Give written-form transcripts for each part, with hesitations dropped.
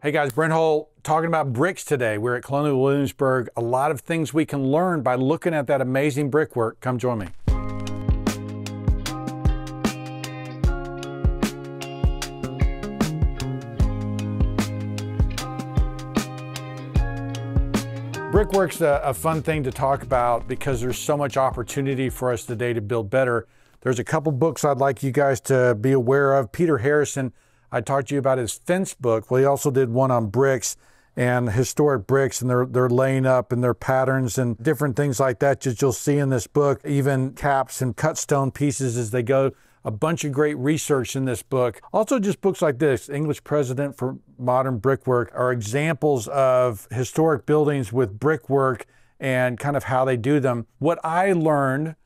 Hey guys, Brent Hull talking about bricks today. We're at Colonial Williamsburg. A lot of things we can learn by looking at that amazing brickwork. Come join me. Brickwork's a fun thing to talk about because there's so much opportunity for us today to build better. There's a couple books I'd like you guys to be aware of. Peter Harrison, I talked to you about his fence book. Well, he also did one on bricks and historic bricks and their laying up and their patterns and different things like that that you'll see in this book, even caps and cut stone pieces as they go. A bunch of great research in this book. Also just books like this, English Precedent for Modern Brickwork, are examples of historic buildings with brickwork and kind of how they do them. What I learned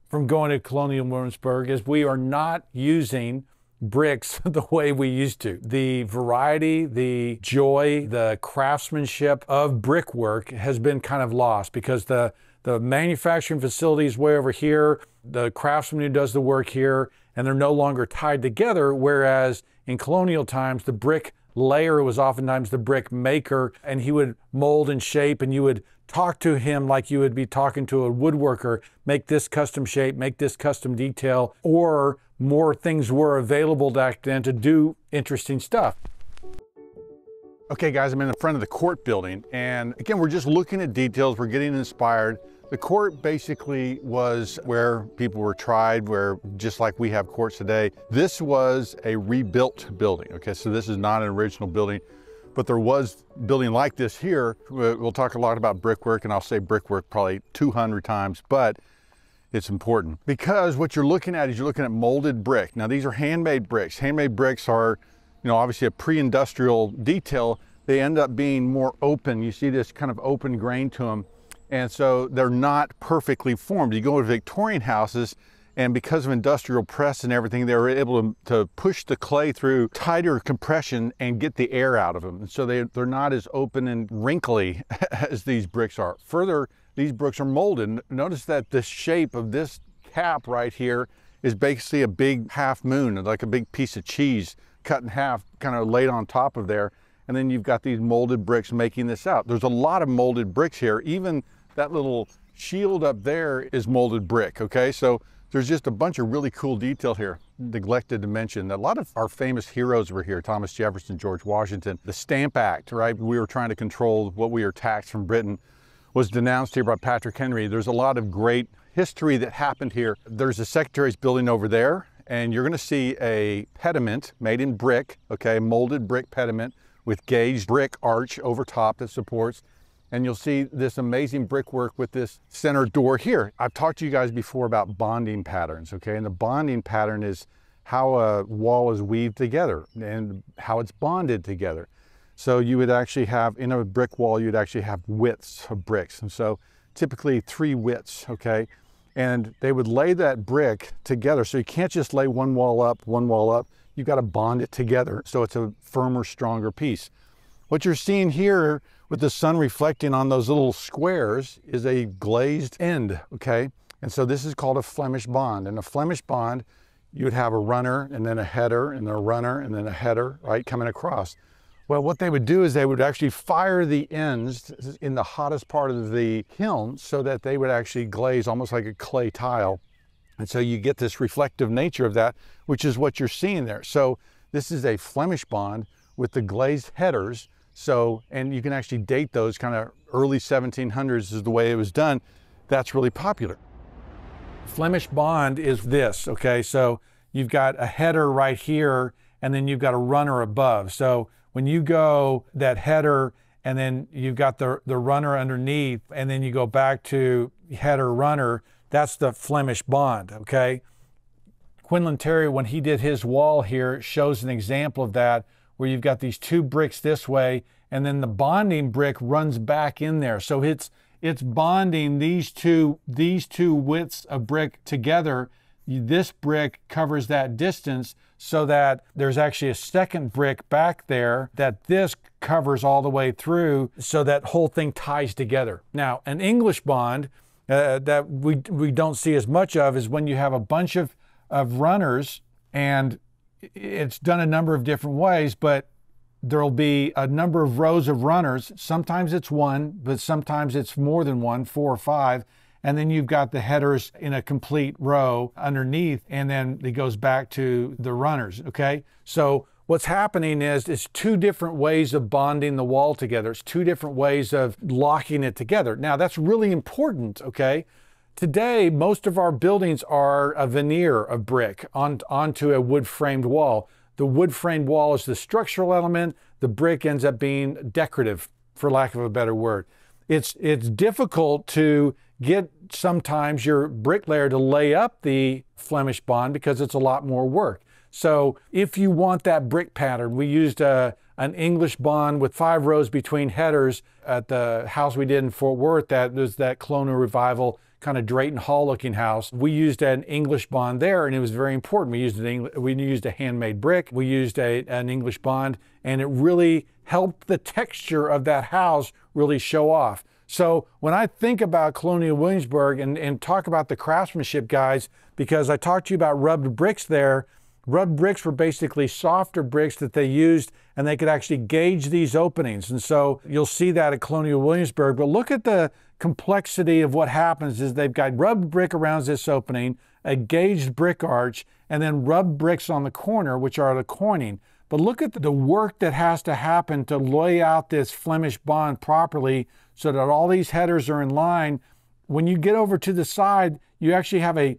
from going to Colonial Williamsburg is we are not using bricks the way we used to. The variety, the joy, the craftsmanship of brickwork has been kind of lost because the manufacturing facility is way over here, the craftsman who does the work here, and they're no longer tied together, whereas in colonial times, the brick layer was oftentimes the brick maker, and he would mold and shape, and you would talk to him like you would be talking to a woodworker, make this custom shape, make this custom detail, or more things were available back then to do interesting stuff. Okay guys, I'm in the front of the court building, and again, we're just looking at details, we're getting inspired. The court basically was where people were tried, where just like we have courts today. This was a rebuilt building, okay? So this is not an original building, but there was a building like this here. We'll talk a lot about brickwork, and I'll say brickwork probably 200 times, but it's important because what you're looking at is you're looking at molded brick. Now these are handmade bricks. Handmade bricks are, you know, obviously a pre-industrial detail. They end up being more open. You see this kind of open grain to them. And so they're not perfectly formed. You go to Victorian houses, and because of industrial press and everything, they were able to push the clay through tighter compression and get the air out of them. And so they're not as open and wrinkly as these bricks are. Further, these bricks are molded. Notice that the shape of this cap right here is basically a big half moon, like a big piece of cheese cut in half, kind of laid on top of there. And then you've got these molded bricks making this out. There's a lot of molded bricks here. Even that little shield up there is molded brick, okay? So there's just a bunch of really cool detail here. Neglected to mention that a lot of our famous heroes were here, Thomas Jefferson, George Washington. The Stamp Act, right? We were trying to control what we were taxed from Britain, was denounced here by Patrick Henry. There's a lot of great history that happened here. There's a Secretary's building over there, and you're gonna see a pediment made in brick, okay? Molded brick pediment with gauged brick arch over top that supports. And you'll see this amazing brickwork with this center door here. I've talked to you guys before about bonding patterns, okay? And the bonding pattern is how a wall is weaved together and how it's bonded together. So you would actually have, in a brick wall, you'd actually have widths of bricks. And so typically 3 widths, okay? And they would lay that brick together. So you can't just lay one wall up, you've got to bond it together. So it's a firmer, stronger piece. What you're seeing here with the sun reflecting on those little squares is a glazed end, okay? And so this is called a Flemish Bond. And a Flemish Bond, you would have a runner and then a header and then a runner and then a header, right, coming across. Well, what they would do is they would actually fire the ends in the hottest part of the kiln so that they would actually glaze almost like a clay tile. And so you get this reflective nature of that, which is what you're seeing there. So this is a Flemish Bond with the glazed headers. So, and you can actually date those kind of early 1700s is the way it was done. That's really popular. Flemish Bond is this, okay? So you've got a header right here, and then you've got a runner above. So when you go that header, and then you've got the runner underneath, and then you go back to header runner, that's the Flemish Bond, okay? Quinlan Terry, when he did his wall here, shows an example of that, where you've got these 2 bricks this way, and then the bonding brick runs back in there. So it's bonding these two widths of brick together. This brick covers that distance so that there's actually a second brick back there that this covers all the way through, so that whole thing ties together. Now, an English bond that we don't see as much of is when you have a bunch of runners, and it's done a number of different ways, but there'll be a number of rows of runners. Sometimes it's one, but sometimes it's more than one, 4 or 5. And then you've got the headers in a complete row underneath, and then it goes back to the runners, okay? So what's happening is it's 2 different ways of bonding the wall together. It's 2 different ways of locking it together. Now that's really important, okay? Today, most of our buildings are a veneer of brick onto a wood framed wall. The wood framed wall is the structural element. The brick ends up being decorative, for lack of a better word. It's difficult to get sometimes your bricklayer to lay up the Flemish Bond because it's a lot more work. So if you want that brick pattern, we used an English Bond with 5 rows between headers at the house we did in Fort Worth. That was that Colonial Revival kind of Drayton Hall looking house. We used an English Bond there, and it was very important. We used a handmade brick. We used an English Bond, and it really helped the texture of that house really show off. So when I think about Colonial Williamsburg and talk about the craftsmanship, guys, because I talked to you about rubbed bricks there, rubbed bricks were basically softer bricks that they used, and they could actually gauge these openings. And so you'll see that at Colonial Williamsburg. But look at the complexity of what happens is they've got rubbed brick around this opening, a gauged brick arch, and then rubbed bricks on the corner, which are the coining. But look at the work that has to happen to lay out this Flemish Bond properly so that all these headers are in line. When you get over to the side, you actually have a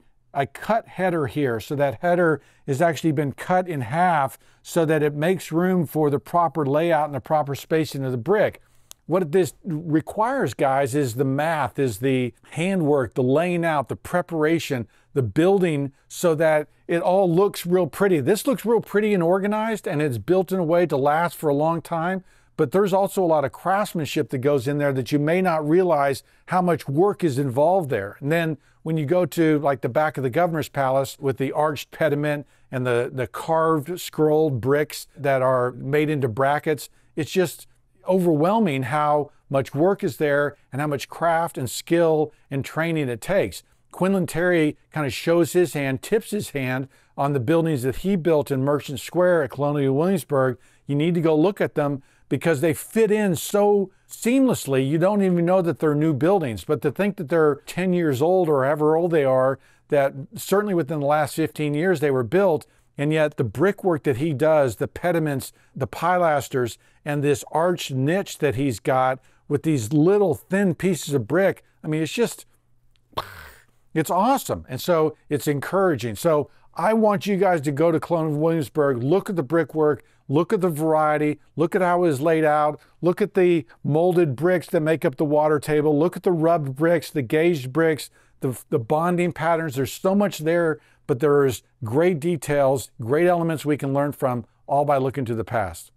cut header here. So that header has actually been cut in half so that it makes room for the proper layout and the proper spacing of the brick. What this requires, guys, is the math, is the handwork, the laying out, the preparation, the building so that it all looks real pretty. This looks real pretty and organized, and it's built in a way to last for a long time. But there's also a lot of craftsmanship that goes in there that you may not realize how much work is involved there. And then when you go to like the back of the governor's palace with the arched pediment and the carved scrolled bricks that are made into brackets, it's just overwhelming how much work is there and how much craft and skill and training it takes. Quinlan Terry kind of shows his hand, tips his hand on the buildings that he built in Merchant Square at Colonial Williamsburg. You need to go look at them because they fit in so seamlessly, you don't even know that they're new buildings. But to think that they're 10 years old or however old they are, that certainly within the last 15 years they were built, and yet the brickwork that he does, the pediments, the pilasters, and this arched niche that he's got with these little thin pieces of brick, I mean, it's awesome. And so it's encouraging. So I want you guys to go to Colonial Williamsburg, look at the brickwork, look at the variety, look at how it is laid out, look at the molded bricks that make up the water table, look at the rubbed bricks, the gauged bricks, the bonding patterns. There's so much there, but there's great details, great elements we can learn from, all by looking to the past.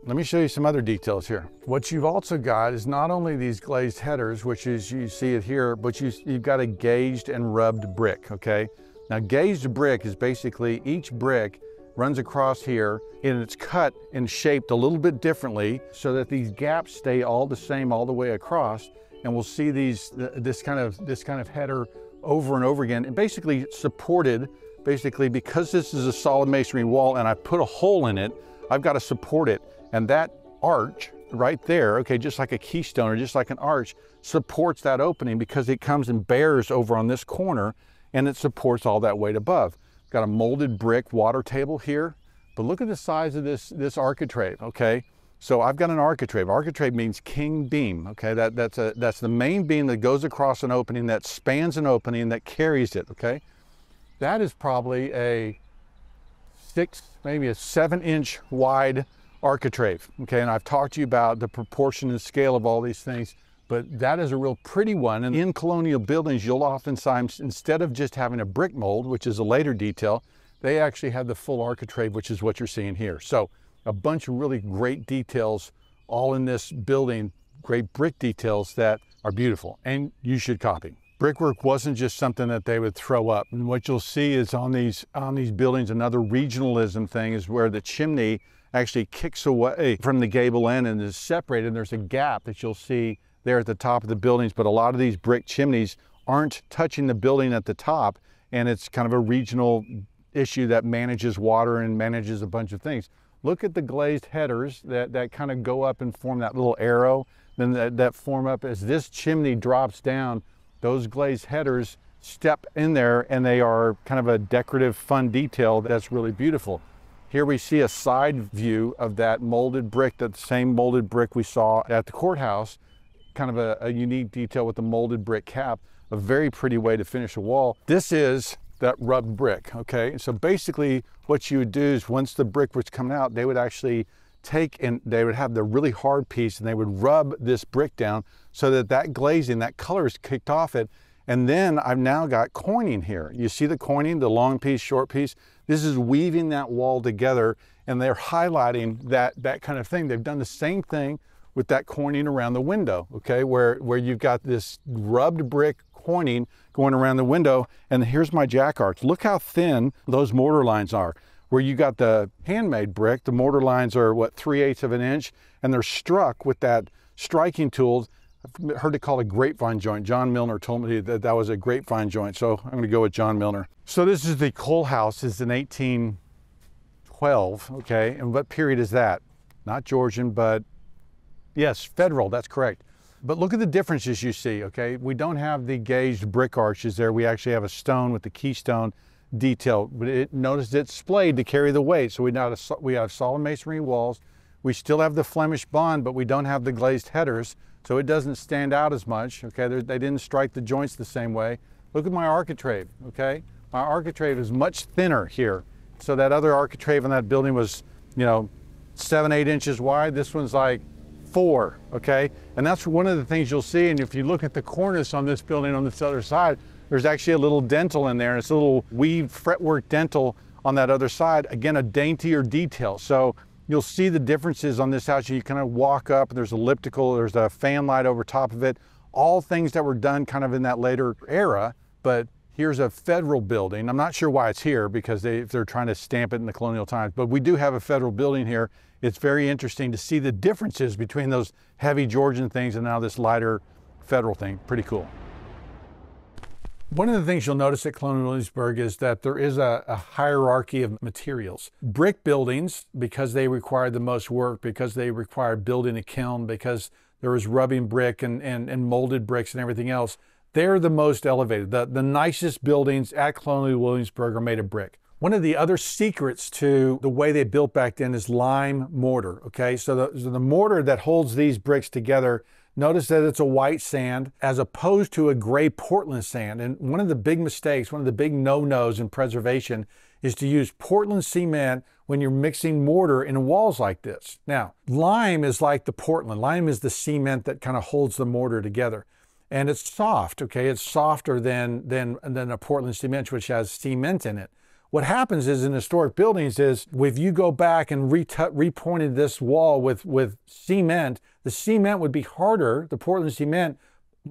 Let me show you some other details here. What you've also got is not only these glazed headers, which is, you see it here, but you've got a gauged and rubbed brick, okay? Now gauged brick is basically each brick runs across here and it's cut and shaped a little bit differently so that these gaps stay all the same all the way across. And we'll see this kind of header over and over again, and basically supported, because this is a solid masonry wall and I put a hole in it, I've got to support it. And that arch right there, okay, just like a keystone or just like an arch, supports that opening because it comes and bears over on this corner and it supports all that weight above. Got a molded brick water table here, but look at the size of this architrave, okay? So I've got an architrave. Architrave means king beam, okay? That's the main beam that goes across an opening, that spans an opening, that carries it, okay? That is probably a 6, maybe a 7-inch wide architrave, okay? And I've talked to you about the proportion and scale of all these things, but that is a real pretty one. And in colonial buildings, you'll oftentimes, instead of just having a brick mold, which is a later detail, they actually have the full architrave, which is what you're seeing here. So a bunch of really great details all in this building, great brick details that are beautiful and you should copy. Brickwork wasn't just something that they would throw up. And what you'll see is on these buildings, another regionalism thing is where the chimney actually kicks away from the gable end and is separated. There's a gap that you'll see there at the top of the buildings, but a lot of these brick chimneys aren't touching the building at the top, and it's kind of a regional issue that manages water and manages a bunch of things. Look at the glazed headers that kind of go up and form that little arrow, then that form up as this chimney drops down. Those glazed headers step in there, and they are kind of a decorative, fun detail that's really beautiful. Here we see a side view of that molded brick, that same molded brick we saw at the courthouse. Kind of a unique detail with the molded brick cap. A very pretty way to finish a wall. This is that rubbed brick, okay? So basically what you would do is once the brick was coming out, they would actually take and they would have the really hard piece and they would rub this brick down so that that glazing, that color is kicked off it. And then I've now got coining here. You see the coining, the long piece, short piece? This is weaving that wall together, and they're highlighting that kind of thing. They've done the same thing with that coining around the window, okay? Where you've got this rubbed brick coining going around the window, and here's my jack arch. Look how thin those mortar lines are. Where you got the handmade brick, the mortar lines are what, 3/8 of an inch, and they're struck with that striking tool. I've heard it called a grapevine joint. John Milner told me that that was a grapevine joint, so I'm gonna go with John Milner. So this is the Cole House. It's in 1812, okay? And what period is that? Not Georgian, but yes, Federal, that's correct. But look at the differences you see, okay? We don't have the gauged brick arches there. We actually have a stone with the keystone detail. But notice it's splayed to carry the weight. So we have solid masonry walls. We still have the Flemish Bond, but we don't have the glazed headers. So it doesn't stand out as much, okay? They didn't strike the joints the same way. Look at my architrave, okay? My architrave is much thinner here. So that other architrave in that building was, 7-8 inches wide. This one's like 4, okay? And that's one of the things you'll see. And if you look at the cornice on this building on this other side, there's actually a little dental in there. It's a little weaved fretwork dental on that other side. Again, a daintier detail. So you'll see the differences on this house. You kind of walk up, there's elliptical, there's a fan light over top of it. All things that were done kind of in that later era, but here's a federal building. I'm not sure why it's here because they're trying to stamp it in the colonial times, but we do have a federal building here. It's very interesting to see the differences between those heavy Georgian things and now this lighter federal thing. Pretty cool. One of the things you'll notice at Colonial Williamsburg is that there is a hierarchy of materials. Brick buildings, because they require the most work, because they require building a kiln, because there was rubbing brick and molded bricks and everything else, they're the most elevated. The nicest buildings at Colonial Williamsburg are made of brick. One of the other secrets to the way they built back then is lime mortar, okay? So the mortar that holds these bricks together, notice that it's a white sand as opposed to a gray Portland sand. And one of the big mistakes, one of the big no-nos in preservation is to use Portland cement when you're mixing mortar in walls like this. Now, lime is like the Portland. Lime is the cement that kind of holds the mortar together. And it's soft, okay? It's softer than a Portland cement, which has cement in it. What happens is in historic buildings is if you go back and repointed this wall with cement, the cement would be harder, the Portland cement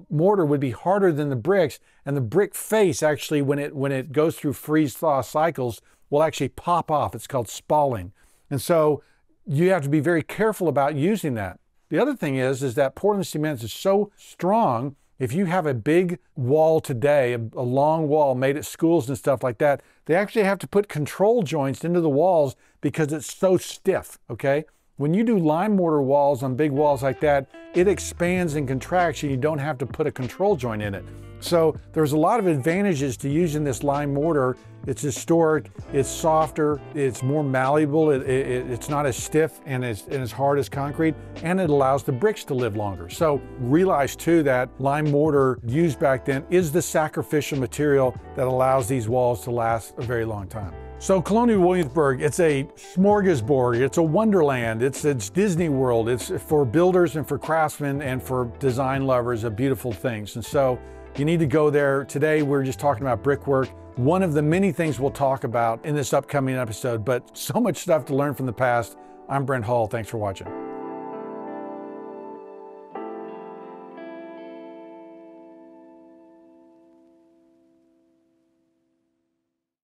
mortar would be harder than the bricks, and the brick face actually, when it goes through freeze-thaw cycles, will actually pop off. It's called spalling. And so you have to be very careful about using that. The other thing is that Portland cement is so strong. If you have a big wall today, a long wall made at schools and stuff like that, they actually have to put control joints into the walls because it's so stiff, okay? When you do lime mortar walls on big walls like that, it expands and contracts and you don't have to put a control joint in it. So there's a lot of advantages to using this lime mortar. It's historic, it's softer, it's more malleable, it's not as stiff and as hard as concrete, and it allows the bricks to live longer. So realize too that lime mortar used back then is the sacrificial material that allows these walls to last a very long time. So Colonial Williamsburg, it's a smorgasbord, it's a wonderland, it's Disney World, it's for builders and for craftsmen and for design lovers of beautiful things. And so you need to go there. Today we're just talking about brickwork, one of the many things we'll talk about in this upcoming episode, but so much stuff to learn from the past. I'm Brent Hull, thanks for watching.